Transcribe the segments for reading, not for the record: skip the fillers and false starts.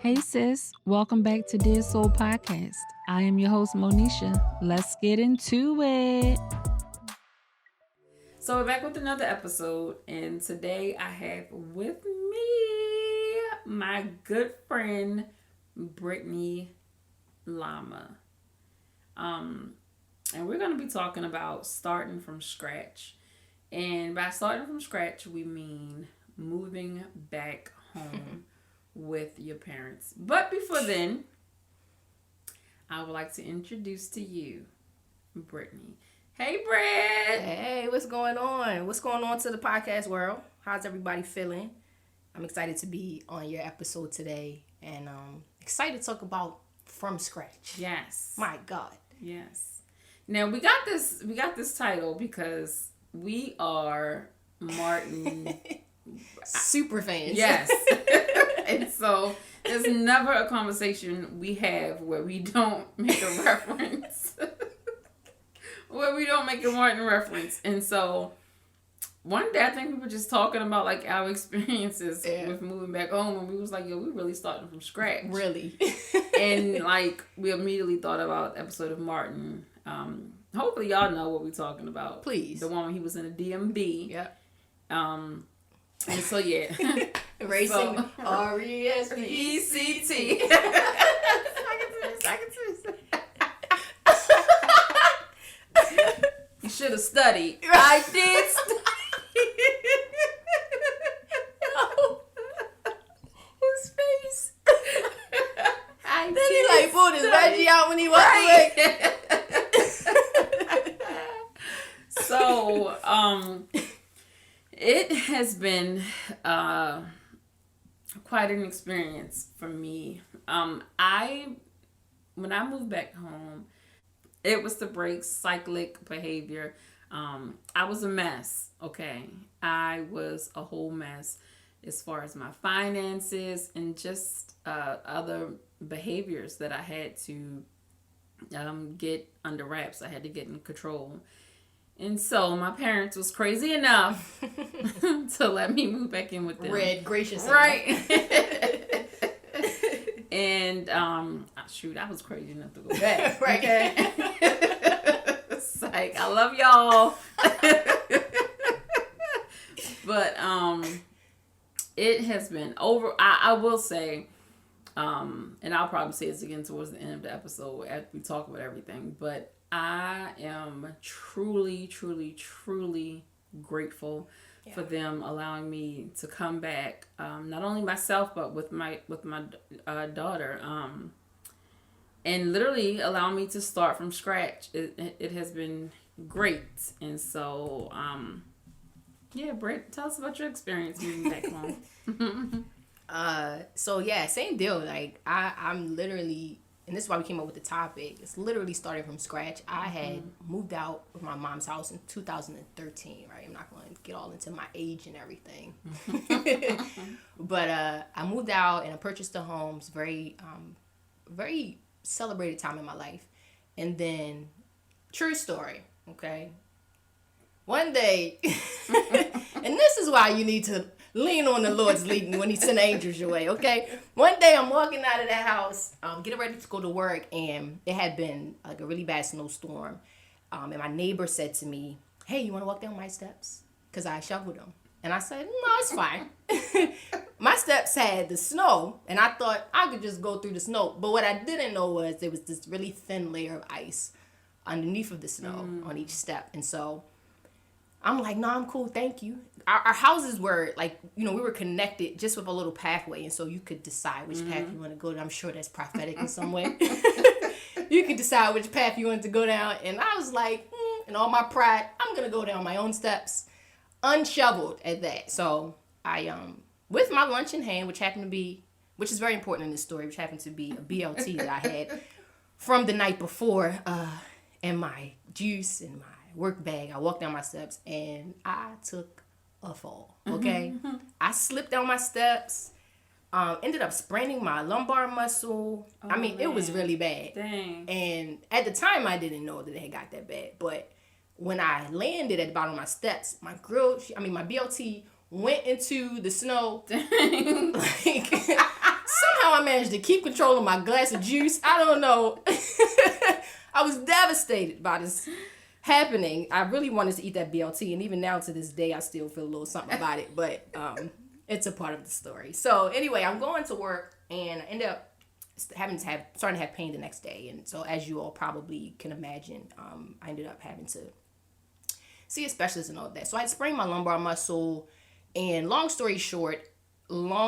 Hey sis, welcome back to Dear Soul Podcast. I am your host Monisha. Let's get into it. So we're back with another episode, and today I have with me my good friend Brittany Lamma. And we're going to be talking about starting from scratch. And by starting from scratch, we mean moving back home with your parents. But before then, I would like to introduce to you Brittany. Hey, Britt! Hey, what's going on? What's going on to the podcast world? How's everybody feeling? I'm excited to be on your episode today, and excited to talk about from scratch. Yes. My God. Yes. Now we got this title because we are Martin super fans. Yes. And so there's never a conversation we have where we don't make a reference. Where we don't make a Martin reference. And so one day I think we were just talking about like our experiences with moving back home, and we was like, yo, we really starting from scratch. Really. And like we immediately thought about the episode of Martin. Hopefully y'all know what we're talking about. Please. The one when he was in a DMV. Yep. And so yeah. Racing R-E-S-P-E-C-T. You should have studied. I did study. His face. Then He like pulled his veggie out when he walked away. So, it has been quite an experience for me. When I moved back home, it was to break cyclic behavior. I was a mess, okay? I was a whole mess as far as my finances and just other behaviors that I had to get under wraps. I had to get in control. And so my parents was crazy enough to let me move back in with them. Red gracious. Right. And shoot, I was crazy enough to go back. Right. Okay. It's like, I love y'all. But it has been over. I will say, and I'll probably say this again towards the end of the episode after we talk about everything, but I am truly, truly, truly grateful for them allowing me to come back. Not only myself, but with my daughter, and literally allow me to start from scratch. It has been great, and so yeah, Britt, tell us about your experience moving back home. So yeah, same deal. Like I'm literally, and this is why we came up with the topic. It's literally starting from scratch. I had moved out of my mom's house in 2013, right? I'm not going to get all into my age and everything. But I moved out and I purchased a home. It's very celebrated time in my life. And then, true story, okay? One day, and this is why you need to lean on the Lord's leading when he send angels your way, okay? One day I'm walking out of the house, getting ready to go to work, and it had been like a really bad snowstorm. And my neighbor said to me, hey, you want to walk down my steps? Because I shoveled them. And I said, no, it's fine. My steps had the snow, and I thought I could just go through the snow. But what I didn't know was there was this really thin layer of ice underneath of the snow on each step. And so I'm like, no, I'm cool, thank you. Our houses were like, we were connected just with a little pathway, and so you could decide which path you want to go down. I'm sure that's prophetic in some way. You could decide which path you wanted to go down, and I was like, in all my pride, I'm gonna go down my own steps, unshoveled at that. So I with my lunch in hand, which is very important in this story, which happened to be a BLT that I had from the night before, and my juice and my work bag. I walked down my steps and I took a fall. Okay, I slipped down my steps. Ended up spraining my lumbar muscle. Oh, I mean, it was really bad. Dang. And at the time, I didn't know that it had got that bad. But when I landed at the bottom of my steps, my BLT went into the snow. Dang. Like somehow I managed to keep control of my glass of juice. I don't know. I was devastated by this happening. I really wanted to eat that BLT, and even now to this day, I still feel a little something about it, but it's a part of the story. So anyway, I'm going to work, and I end up starting to have pain the next day. And so as you all probably can imagine, I ended up having to see a specialist and all that. So I had sprained my lumbar muscle, and long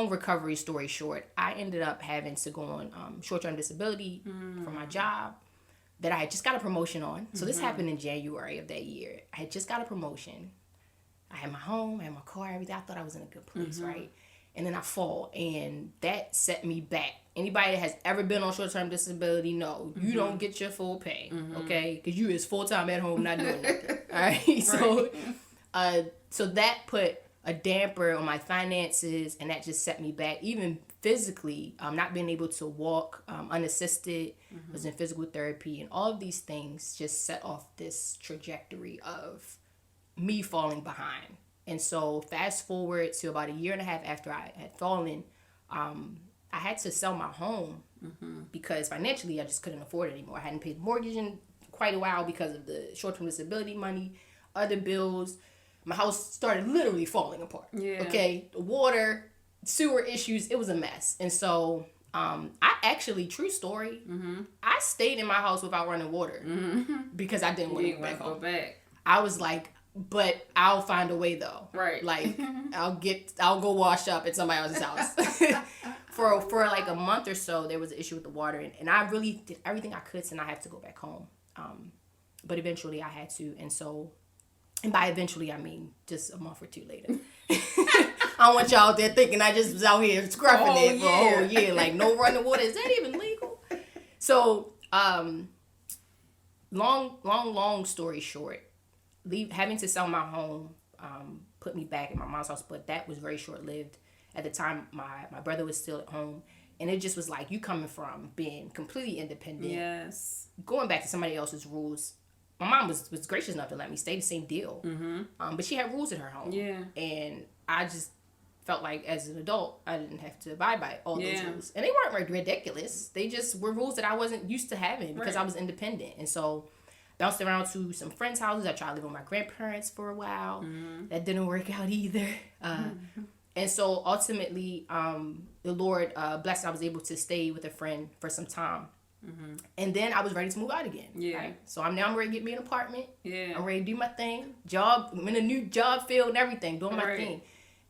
recovery story short, I ended up having to go on short-term disability for my job that I had just got a promotion on. So this happened in January of that year. I had just got a promotion. I had my home, I had my car, everything. I thought I was in a good place, right? And then I fall, and that set me back. Anybody that has ever been on short-term disability, no, you don't get your full pay, okay? Because you is full-time at home, not doing nothing, all right? So that put a damper on my finances, and that just set me back, even physically. Not being able to walk unassisted, was in physical therapy, and all of these things just set off this trajectory of me falling behind. And so fast forward to about 1.5 years after I had fallen, I had to sell my home because financially I just couldn't afford it anymore. I hadn't paid the mortgage in quite a while because of the short-term disability money, other bills. My house started literally falling apart. Yeah. Okay, the water, sewer issues, it was a mess. And so I actually, true story, I stayed in my house without running water because I didn't want to go back home. I was like, but I'll find a way though. Right. Like I'll go wash up at somebody else's house. For like a month or so, there was an issue with the water, and I really did everything I could to not have to go back home. But eventually I had to, and by eventually I mean just a month or two later. I don't want y'all out there thinking I just was out here scruffing it for a whole year, like no running water. Is that even legal? So, long story short, having to sell my home put me back in my mom's house, but that was very short-lived. At the time, my brother was still at home, and it just was like you coming from being completely independent, going back to somebody else's rules. My mom was gracious enough to let me stay, the same deal, but she had rules at her home, and I just felt like as an adult I didn't have to abide by all those rules, and they weren't ridiculous. They just were rules that I wasn't used to having because I was independent, and so bounced around to some friends' houses. I tried to live with my grandparents for a while. That didn't work out either. And so ultimately, the Lord blessed. I was able to stay with a friend for some time. And then I was ready to move out again. Right? So I'm ready to get me an apartment. I'm ready to do my thing. I'm in a new job field and everything, doing my thing.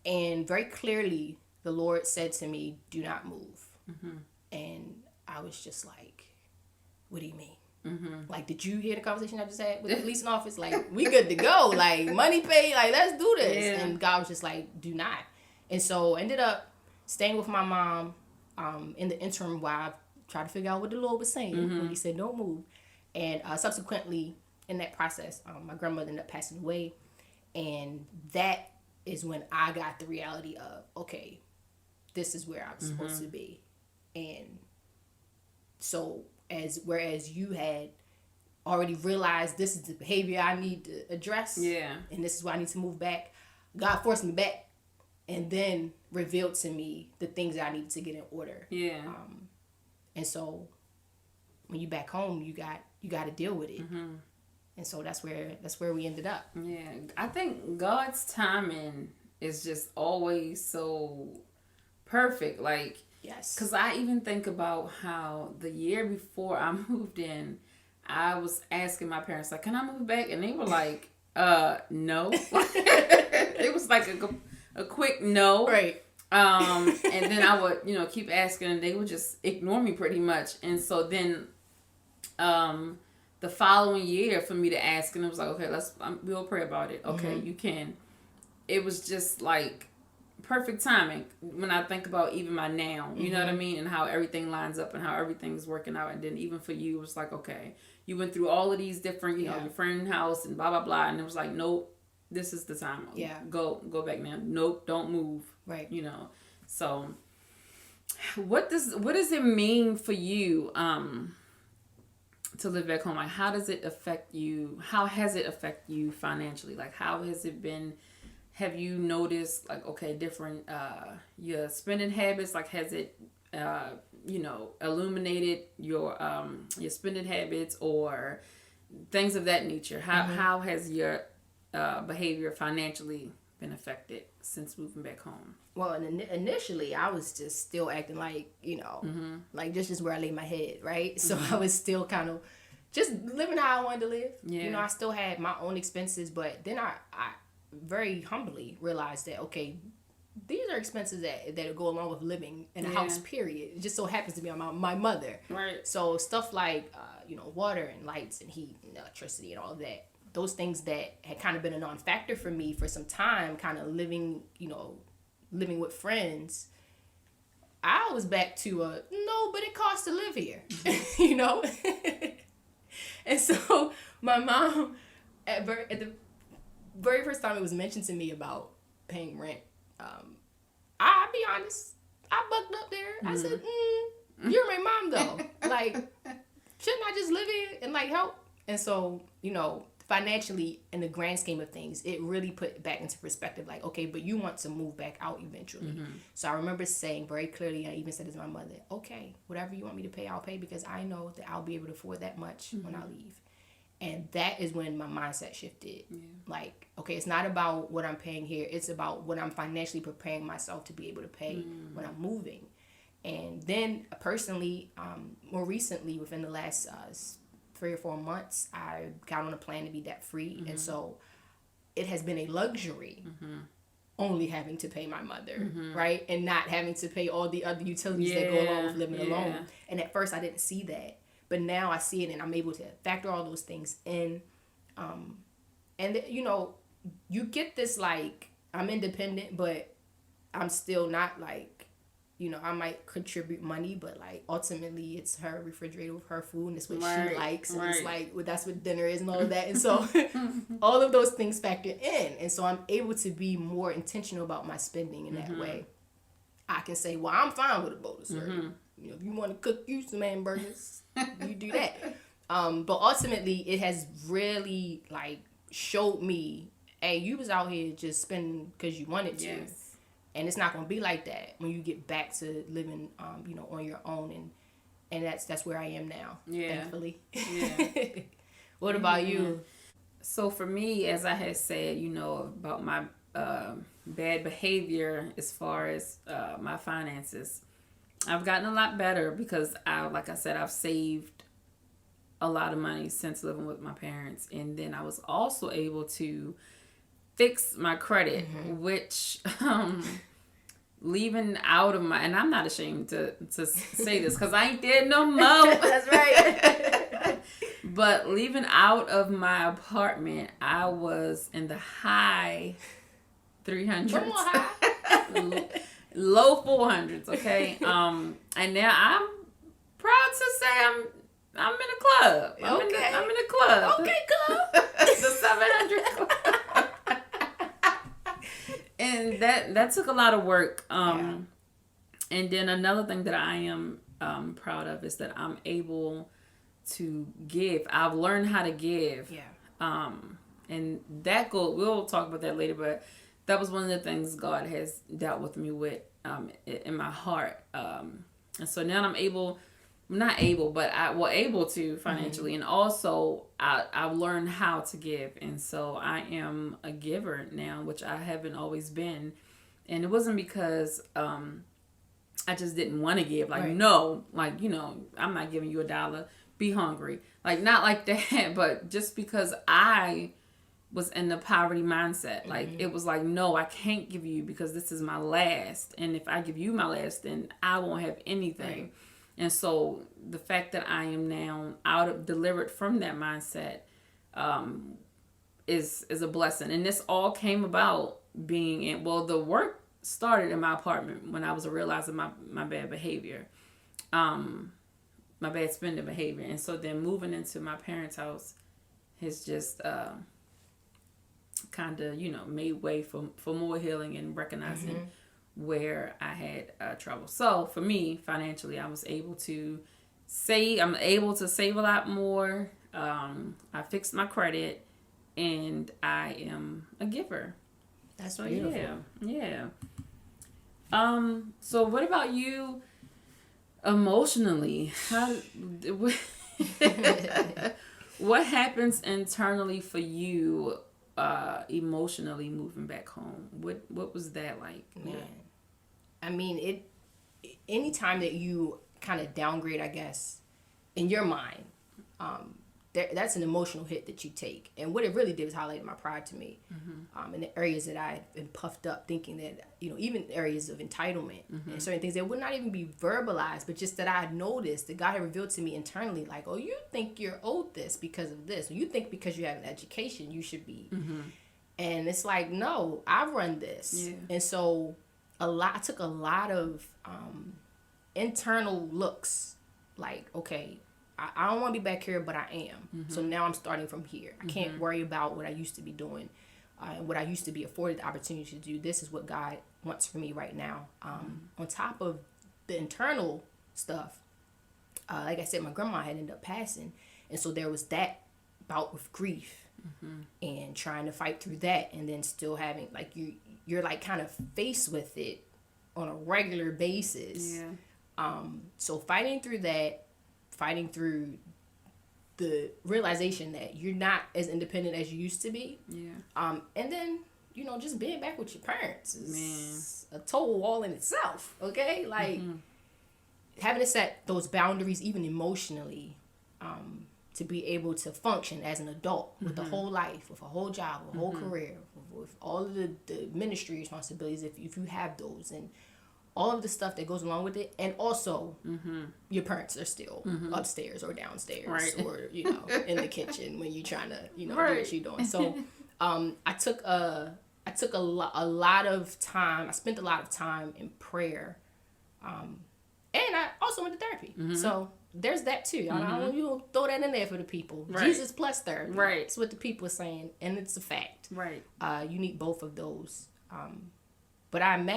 And very clearly, the Lord said to me, do not move. And I was just like, what do you mean? Like, did you hear the conversation I just had with the police office? Like, we good to go. Like, money paid. Like, let's do this. And God was just like, do not. And so I ended up staying with my mom in the interim while I tried to figure out what the Lord was saying when he said don't move. And subsequently, in that process, my grandmother ended up passing away. And that is when I got the reality of, okay, this is where I was supposed to be. And so whereas you had already realized this is the behavior I need to address, and this is why I need to move back, God forced me back and then revealed to me the things that I needed to get in order. And so when you back home, you got to deal with it. And so that's where we ended up. I think God's timing is just always so perfect. Like, yes. Because I even think about how the year before I moved in, I was asking my parents, like, can I move back? And they were like, no. It was like a quick no. Right. And then I would, keep asking, and they would just ignore me pretty much. And so then the following year for me to ask, and it was like, okay, we'll pray about it. Okay, you can. It was just like perfect timing when I think about even my now, you know what I mean? And how everything lines up and how everything's working out. And then even for you, it was like, okay, you went through all of these different, your friend house and blah, blah, blah. And it was like, nope, this is the time. Go back now. Nope, don't move. Right. So what does it mean for you to live back home? Like, how does it affect you? How has it affected you financially? Like, how has it been? Have you noticed, like, okay, different your spending habits? Like, has it illuminated your spending habits or things of that nature? How has your behavior financially been affected since moving back home? Well, initially, I was just still acting like, like this is where I lay my head, right? So I was still kind of just living how I wanted to live. Yeah. I still had my own expenses, but then I very humbly realized that, okay, these are expenses that go along with living in a house, period. It just so happens to be on my mother. Right. So stuff like, water and lights and heat and electricity and all of that, those things that had kind of been a non-factor for me for some time, kind of living with friends, I was back to no, but it costs to live here, And so my mom, at the very first time it was mentioned to me about paying rent, I'll be honest, I bucked up there. I said, you're my mom though. Like, shouldn't I just live here and like help? And so, financially, in the grand scheme of things, it really put it back into perspective. Like, okay, but you want to move back out eventually. So I remember saying very clearly, I even said this to my mother, okay, whatever you want me to pay, I'll pay, because I know that I'll be able to afford that much when I leave. And that is when my mindset shifted. Yeah. Like, okay, it's not about what I'm paying here. It's about what I'm financially preparing myself to be able to pay when I'm moving. And then personally, more recently, within the last 3 or 4 months, I got on a plan to be debt free. And so it has been a luxury only having to pay my mother, right? And not having to pay all the other utilities that go along with living alone. And at first I didn't see that. But now I see it and I'm able to factor all those things in. And, you get this, like, I'm independent, but I'm still not, like, I might contribute money, but, like, ultimately it's her refrigerator with her food and it's what she likes. And it's like, well, that's what dinner is and all of that. And so all of those things factor in. And so I'm able to be more intentional about my spending in that way. I can say, well, I'm fine with a bowl of cereal. If you want to cook you some hamburgers, you do that. But ultimately, it has really, like, showed me, hey, you was out here just spending because you wanted to. Yes. And it's not going to be like that when you get back to living, on your own. And that's where I am now, thankfully. Yeah. What about you? So for me, as I had said, about my bad behavior as far as my finances, I've gotten a lot better because like I said, I've saved a lot of money since living with my parents. And then I was also able to fix my credit, which leaving out of and I'm not ashamed to say this because I ain't there no more. That's right. But leaving out of my apartment, I was in the high 300s. Come on, high. Low 400s, okay? And now I'm proud to say I'm in a club. I'm in a club. Okay, club. The 700 club. And that took a lot of work. And then another thing that I am proud of is that I'm able to give. I've learned how to give. Yeah. And that we'll talk about that later, but that was one of the things God has dealt with me with in my heart. And so now I'm able to financially. And also I've learned how to give. And so I am a giver now, which I haven't always been. And it wasn't because I just didn't want to give. Like, no, like, I'm not giving you $1. Be hungry. Like, not like that, but just because I was in the poverty mindset. Like, it was like, no, I can't give you because this is my last. And if I give you my last, then I won't have anything. Right. And so the fact that I am now delivered from that mindset is a blessing. And this all came about being the work started in my apartment when I was realizing my bad behavior, my bad spending behavior. And so then moving into my parents' house has just kind of, made way for more healing and recognizing where I had trouble. So for me, financially, I was able to save. I'm able to save a lot more. I fixed my credit, and I am a giver. That's beautiful. Yeah. So what about you? Emotionally, what happens internally for you, emotionally moving back home? What was that like? Man, I mean, anytime that you kind of downgrade, I guess, in your mind, that's an emotional hit that you take. And what it really did was highlighted my pride to me, in the areas that I had been puffed up, thinking that, even areas of entitlement and certain things that would not even be verbalized, but just that I had noticed that God had revealed to me internally, like, oh, you think you're owed this because of this, or you think because you have an education you should be. And it's like, no, I run this. Yeah. And so I took a lot of internal looks, like, okay, I don't want to be back here, but I am. So now I'm starting from here. I can't worry about what I used to be doing, what I used to be afforded the opportunity to do. This is what God wants for me right now. On top of the internal stuff, like I said, my grandma had ended up passing. And so there was that bout with grief and trying to fight through that. And then still having, like, you're like kind of faced with it on a regular basis. Yeah. So fighting through that, fighting through the realization that you're not as independent as you used to be. Yeah. And then, just being back with your parents is a total wall in itself. Okay. Like having to set those boundaries, even emotionally, to be able to function as an adult with a whole life, with a whole job, a whole career, with all of the ministry responsibilities, if you have those, and all of the stuff that goes along with it. And also your parents are still upstairs or downstairs, right, or in the kitchen when you're trying to do what you're doing. So I took a lot of time. I spent a lot of time in prayer, and I also went to therapy. So there's that too. I don't want you to throw that in there for the people. Right. Jesus plus therapy. Right. That's what the people are saying, and it's a fact. Right. You need both of those. But I'm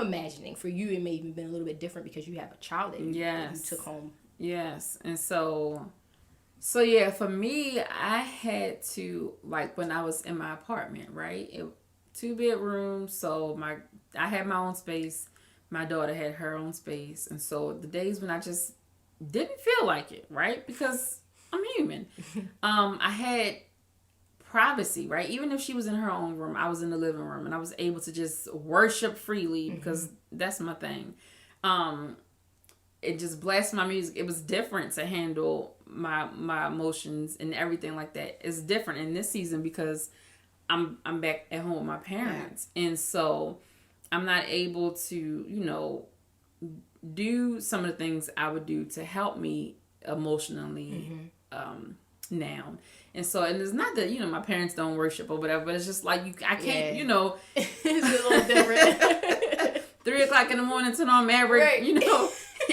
imagining for you it may have been a little bit different because you have a child that you took home. Yes. And so yeah, for me, I had to, like, when I was in my apartment, right? 2 bedrooms, so I had my own space. My daughter had her own space. And so the days when I just didn't feel like it, right? Because I'm human. I had privacy, right? Even if she was in her own room, I was in the living room, and I was able to just worship freely because that's my thing. It just blessed my music. It was different to handle my emotions and everything like that. It's different in this season because I'm back at home with my parents, and so I'm not able to do some of the things I would do to help me emotionally now. And so, and it's not that, my parents don't worship or whatever, but it's just like, I can't, it's a little different. 3:00 in the morning, turn on Maverick,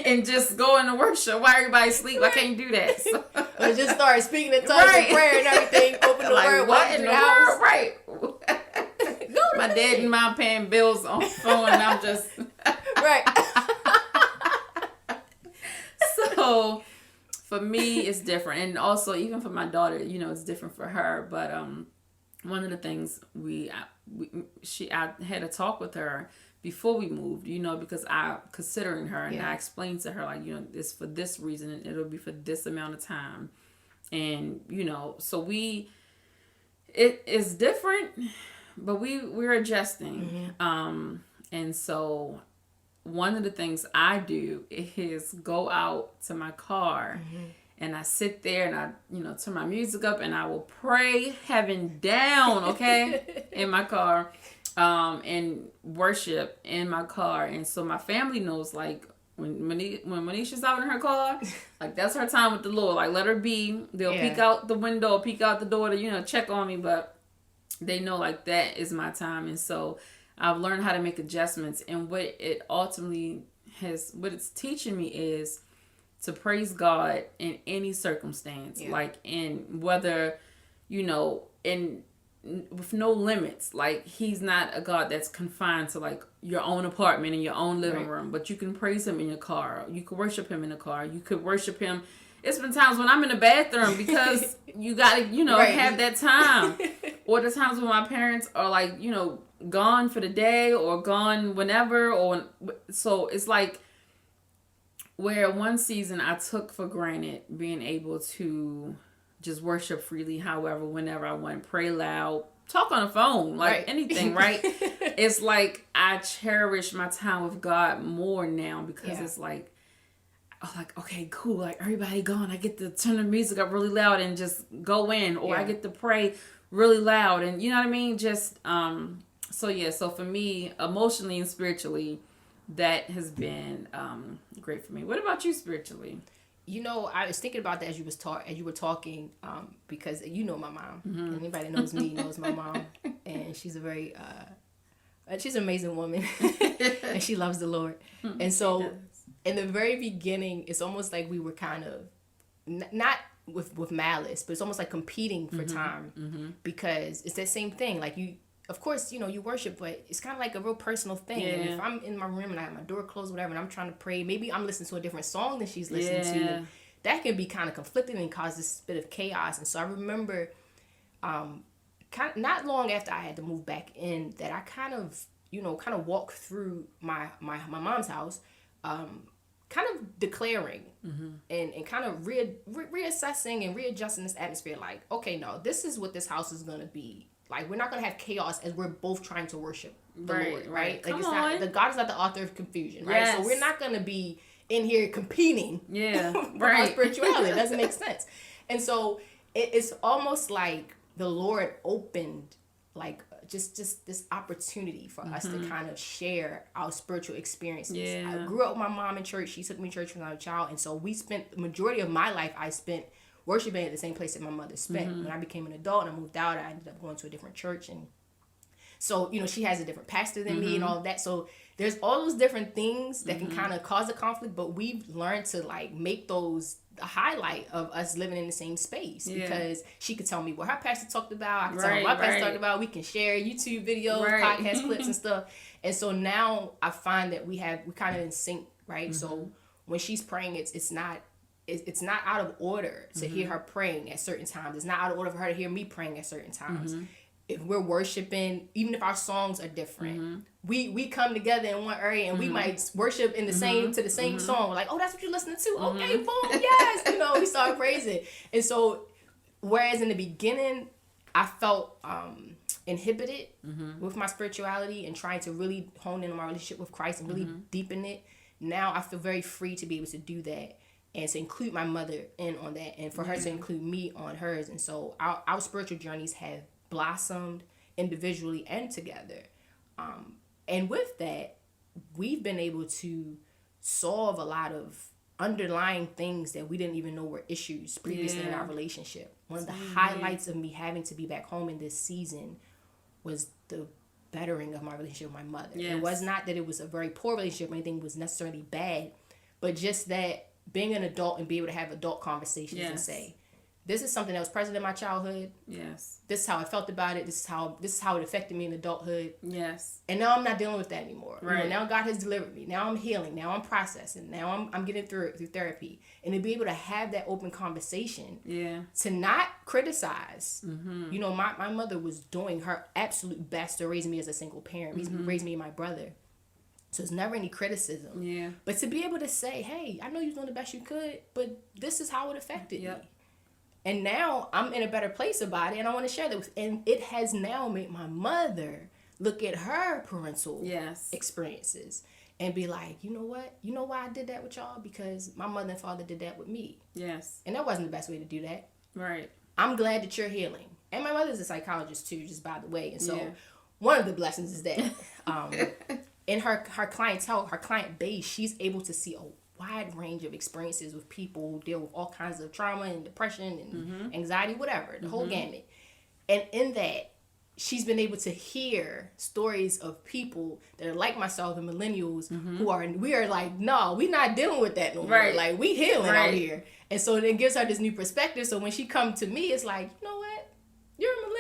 and just go into worship while everybody's asleep. I can't do that. So. Or just start speaking in tongues and prayer and everything. Open the word, walk through the house. Right. My dad and mom paying bills on the phone, and I'm just... Right. So... For me, it's different. And also, even for my daughter, it's different for her. But one of the things I had a talk with her before we moved, because I'm considering her. And I explained to her, like, it's for this reason. And it'll be for this amount of time. And, so it is different, but we're adjusting. And so... one of the things I do is go out to my car and I sit there and I, turn my music up and I will pray heaven down, okay, in my car, and worship in my car. And so my family knows, like, when Monisha's out in her car, like, that's her time with the Lord. Like, let her be. They'll peek out the window, peek out the door to, check on me, but they know, like, that is my time. And so I've learned how to make adjustments, and what it ultimately what it's teaching me is to praise God in any circumstance, like, in whether, with no limits. Like, he's not a God that's confined to, like, your own apartment and your own living room, but you can praise him in your car. You could worship him in the car. You could worship him. It's been times when I'm in the bathroom because you gotta, have that time. Or the times when my parents are, like, gone for the day or gone whenever, so it's like where one season I took for granted being able to just worship freely, however, whenever I want, pray loud, talk on the phone, like anything, right? It's like I cherish my time with God more now because it's like, oh, like, okay, cool, like everybody gone, I get to turn the music up really loud and just go in, or I get to pray really loud, and you know what I mean? Just, so for me, emotionally and spiritually, that has been great for me. What about you spiritually? You know, I was thinking about that as you were talking, because you know my mom. Anybody that knows me knows my mom, and she's a very she's an amazing woman, and she loves the Lord. And so, in the very beginning, it's almost like we were kind of not with malice, but it's almost like competing for time, because it's that same thing. Like you. Of course, you know, you worship, but it's kind of like a real personal thing. Yeah. And if I'm in my room and I have my door closed, whatever, and I'm trying to pray, maybe I'm listening to a different song than she's listening to. That can be kind of conflicting and cause this bit of chaos. And so I remember, not long after I had to move back in, that I kind of walked through my mom's house, kind of declaring and kind of reassessing and readjusting this atmosphere. Like, okay, no, this is what this house is going to be. Like, we're not going to have chaos as we're both trying to worship the Lord, right? Like, God is not the author of confusion, right? Yes. So we're not going to be in here competing for our spirituality. It doesn't make sense. And so it's almost like the Lord opened, like, just this opportunity for us to kind of share our spiritual experiences. Yeah. I grew up with my mom in church. She took me to church when I was a child. And so we spent the majority of my life, I spent worshiping at the same place that my mother spent. When I became an adult and I moved out, I ended up going to a different church. And so, you know, she has a different pastor than me and all of that. So there's all those different things that can kind of cause a conflict, but we've learned to like make those the highlight of us living in the same space, because she could tell me what her pastor talked about, I can tell her what my pastor talked about, we can share YouTube videos, podcast clips and stuff. And so now I find that we kind of in sync, right? So when she's praying, it's not out of order to hear her praying at certain times. It's not out of order for her to hear me praying at certain times. If we're worshiping, even if our songs are different, we come together in one area and we might worship in the same song. We're like, oh, that's what you're listening to? Okay, boom, yes. You know, we start praising. And so, whereas in the beginning, I felt inhibited with my spirituality and trying to really hone in on my relationship with Christ and really deepen it, now I feel very free to be able to do that and to include my mother in on that, and for her to include me on hers. And so our spiritual journeys have blossomed individually and together. And with that, we've been able to solve a lot of underlying things that we didn't even know were issues previously in our relationship. One of the highlights of me having to be back home in this season was the bettering of my relationship with my mother. It was not that it was a very poor relationship or anything was necessarily bad, but just that being an adult and be able to have adult conversations and say, this is something that was present in my childhood. Yes. This is how I felt about it. This is how it affected me in adulthood. Yes. And now I'm not dealing with that anymore. Right. You know, now God has delivered me. Now I'm healing. Now I'm processing. Now I'm getting through it through therapy. And to be able to have that open conversation. Yeah. To not criticize. You know, my mother was doing her absolute best to raise me as a single parent. Raise me and my brother. So it's never any criticism. Yeah. But to be able to say, hey, I know you're doing the best you could, but this is how it affected me. And now I'm in a better place about it, and I want to share that with, and it has now made my mother look at her parental experiences and be like, you know what? You know why I did that with y'all? Because my mother and father did that with me. Yes. And that wasn't the best way to do that. Right. I'm glad that you're healing. And my mother's a psychologist too, just by the way. And so one of the blessings is that in her clientele, her client base, she's able to see a wide range of experiences with people who deal with all kinds of trauma and depression and anxiety, whatever, the whole gamut. And in that, she's been able to hear stories of people that are like myself and millennials we are like, no, we're not dealing with that no more. Like, we healing out here. And so it gives her this new perspective. So when she come to me, it's like, you know what? You're a millennial.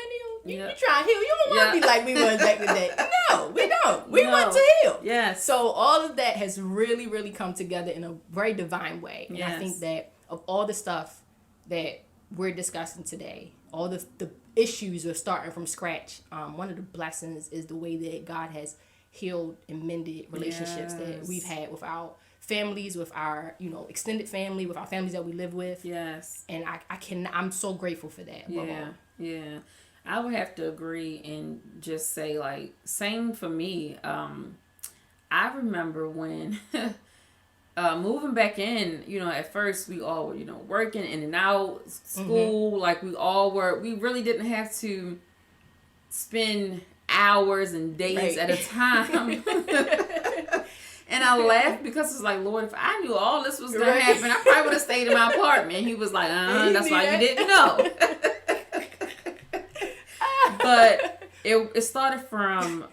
You trying to heal. You don't want to be like we was back in the day. No, we don't. We want to heal. Yes. So all of that has really, really come together in a very divine way. And I think that of all the stuff that we're discussing today, all the issues of starting from scratch, one of the blessings is the way that God has healed and mended relationships that we've had with our families, with our, extended family, with our families that we live with. Yes. And I'm so grateful for that. Yeah. Yeah. I would have to agree and just say, like, same for me. I remember when moving back in, at first we all were, working in and out, school, like we all were, we really didn't have to spend hours and days at a time. And I laughed because it's like, Lord, if I knew all this was going to happen, I probably would have stayed in my apartment. He was like, that's why you didn't know. But it started from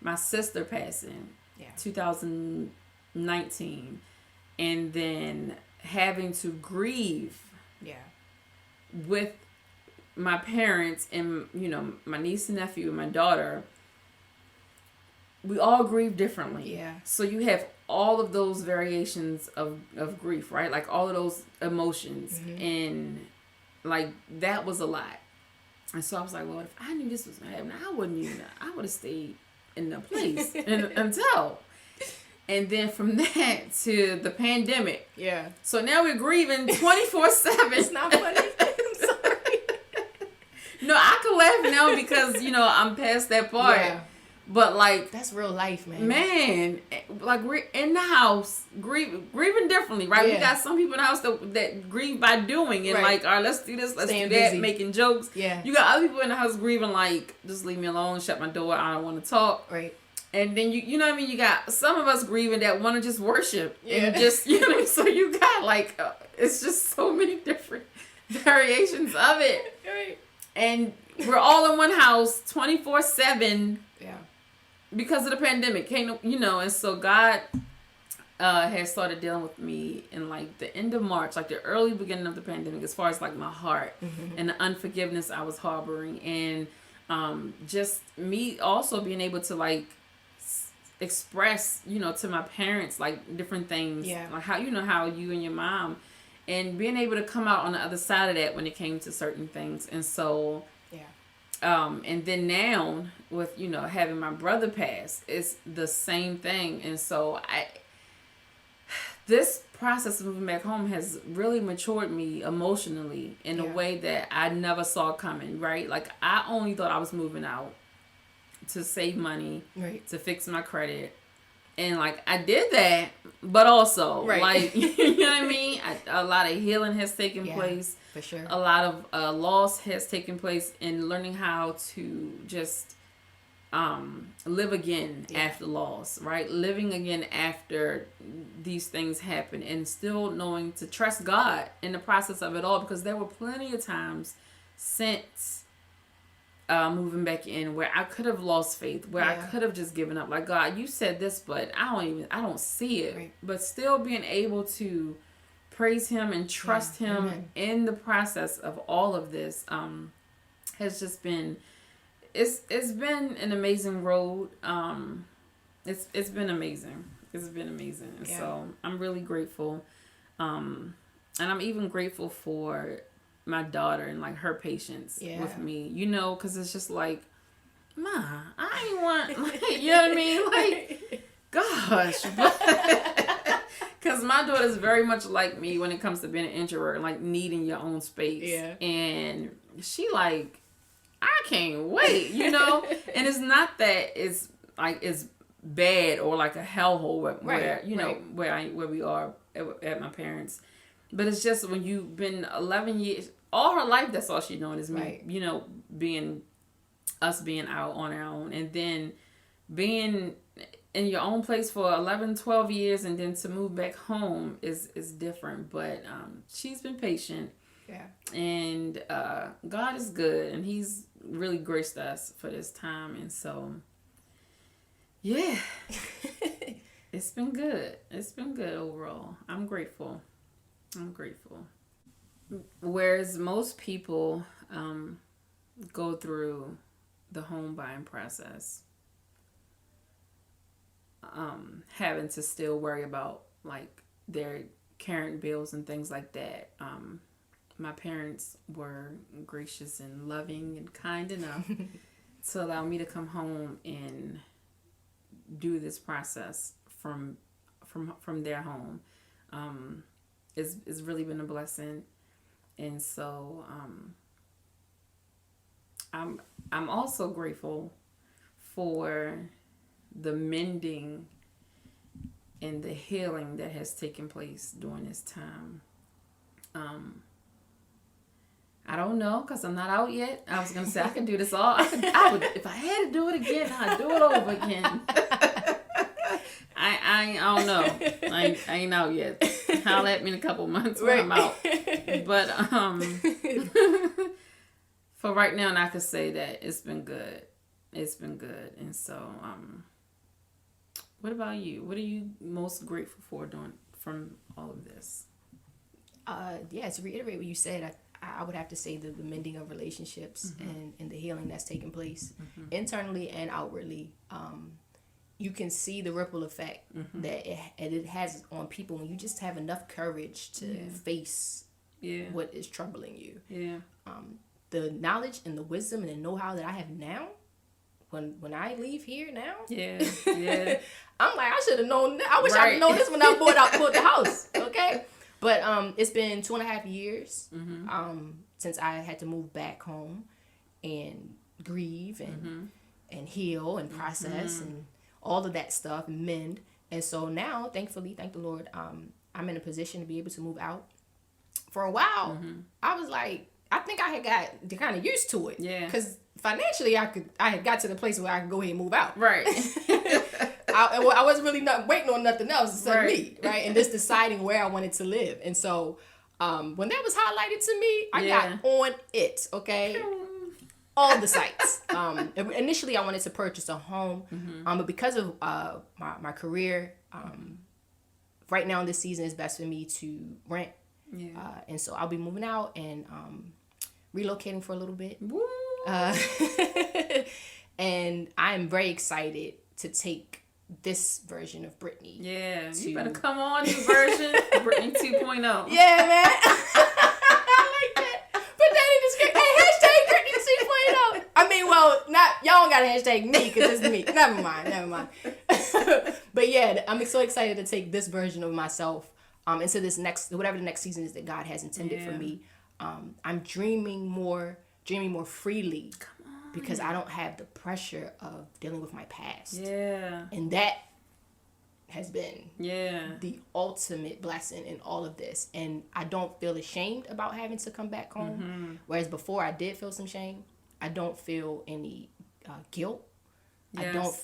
my sister passing, 2019, and then having to grieve with my parents and, my niece and nephew and my daughter. We all grieve differently. Yeah. So you have all of those variations of grief, right? Like all of those emotions. Mm-hmm. And like that was a lot. And so I was like, well, if I knew this was happening, I wouldn't even, I would have stayed in the place until. And then from that to the pandemic. Yeah. So now we're grieving 24/7. It's not funny. I'm sorry. No, I can laugh now because, I'm past that part. Yeah. But like that's real life, man. Man, like we're in the house grieving differently, right? Yeah. We got some people in the house that grieve by doing and like, all right, let's do this, let's do that, making jokes. Yeah. You got other people in the house grieving like, just leave me alone, shut my door, I don't want to talk. Right. And then you know what I mean? You got some of us grieving that want to just worship and just so you got like it's just so many different variations of it. Right. And we're all in one house 24/7. Yeah. Because of the pandemic, and so God has started dealing with me in like the end of March, like the early beginning of the pandemic, as far as like my heart and the unforgiveness I was harboring, and just me also being able to like express, to my parents like different things, like how how you and your mom, and being able to come out on the other side of that when it came to certain things, and so. And then now with, having my brother pass, it's the same thing. And so this process of moving back home has really matured me emotionally in a way that I never saw coming, right? Like I only thought I was moving out to save money, to fix my credit. And like I did that, but also like, you know what I mean? A lot of healing has taken place. For sure. A lot of loss has taken place in learning how to just live again after loss, right? Living again after these things happen, and still knowing to trust God in the process of it all, because there were plenty of times since moving back in where I could have lost faith, where I could have just given up. Like, God, you said this, but I don't see it. Right. But still being able to praise him and trust him in the process of all of this has just been it's been an amazing road. It's been amazing. And so I'm really grateful, and I'm even grateful for my daughter and like her patience with me, because it's just like, Ma, I ain't want, like, you know what I mean, like, gosh, because my daughter is very much like me when it comes to being an introvert and like needing your own space. And she like, I can't wait, and it's not that it's like it's bad or like a hellhole where where we are at my parents, but it's just when you've been 11 years, all her life, that's all she's known is me, being out on our own, and then being in your own place for 11, 12 years, and then to move back home is different. But she's been patient. And God is good, and he's really graced us for this time. And so, it's been good. It's been good overall. I'm grateful. Whereas most people go through the home buying process, having to still worry about like their current bills and things like that. My parents were gracious and loving and kind enough to allow me to come home and do this process from from their home. It's really been a blessing, and so I'm also grateful for the mending and the healing that has taken place during this time. I don't know, because I'm not out yet. I was going to say, I can do this all. I would, if I had to do it again, I'd do it over again. I don't know. I ain't out yet. Holler at me in a couple months when I'm out. But for right now, and I could say that it's been good. It's been good. And so, what about you? What are you most grateful for from all of this? To reiterate what you said, I would have to say the mending of relationships and the healing that's taking place internally and outwardly. You can see the ripple effect that it has on people when you just have enough courage to face what is troubling you. Yeah. The knowledge and the wisdom and the know-how that I have now, when I leave here now, I'm like, I should have known. I wish I'd known this when I bought the house. Okay. But it's been 2.5 years since I had to move back home and grieve and heal and process and all of that stuff and mend. And so now, thankfully, thank the Lord, I'm in a position to be able to move out. For a while, I was like, I think I had got kind of used to it. Yeah. Because financially, I had got to the place where I could go ahead and move out. Right. I wasn't really not waiting on nothing else except me, right? And just deciding where I wanted to live. And so when that was highlighted to me, I got on it, okay? All the sites. Initially, I wanted to purchase a home, but because of my career, right now in this season, it's best for me to rent. Yeah. And so I'll be moving out and relocating for a little bit. And I am very excited to take this version of Brittany. Yeah, you better come on, new version, Brittany 2.0. Yeah, man. I like that. Put that in the script. Hey, hashtag Brittany 2.0. I mean, well, not y'all don't gotta hashtag me because it's me. Never mind. But yeah, I'm so excited to take this version of myself into this whatever the next season is that God has intended for me. I'm dreaming more freely. Because I don't have the pressure of dealing with my past. Yeah. And that has been the ultimate blessing in all of this. And I don't feel ashamed about having to come back home. Whereas before I did feel some shame. I don't feel any guilt. Yes. I don't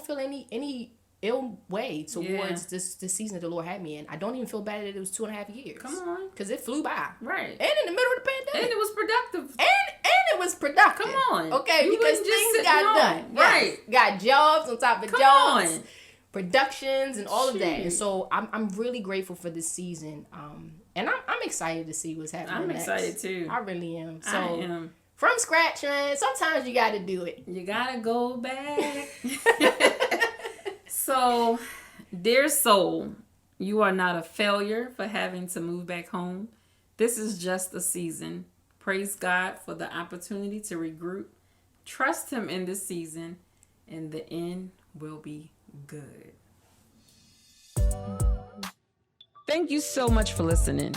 feel any ill way towards this season that the Lord had me in. I don't even feel bad that it was 2.5 years. Come on. Because it flew by. Right. And in the middle of the pandemic. And it was productive. And it was productive. Come on. Okay, because things got done. Right. Yes. Got jobs on top of jobs. Productions and all of that. And so I'm really grateful for this season. And I'm excited to see what's happening next. I'm excited too. I really am. So I am. From scratch, man. Sometimes you got to do it. You got to go back. So, dear soul, you are not a failure for having to move back home. This is just a season. Praise God for the opportunity to regroup. Trust Him in this season, and the end will be good. Thank you so much for listening.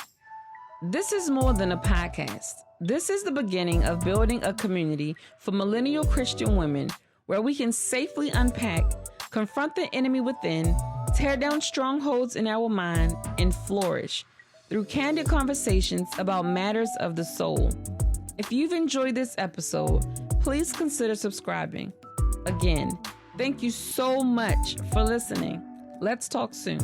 This is more than a podcast. This is the beginning of building a community for millennial Christian women where we can safely unpack, confront the enemy within, tear down strongholds in our mind, and flourish through candid conversations about matters of the soul. If you've enjoyed this episode, please consider subscribing. Again, thank you so much for listening. Let's talk soon.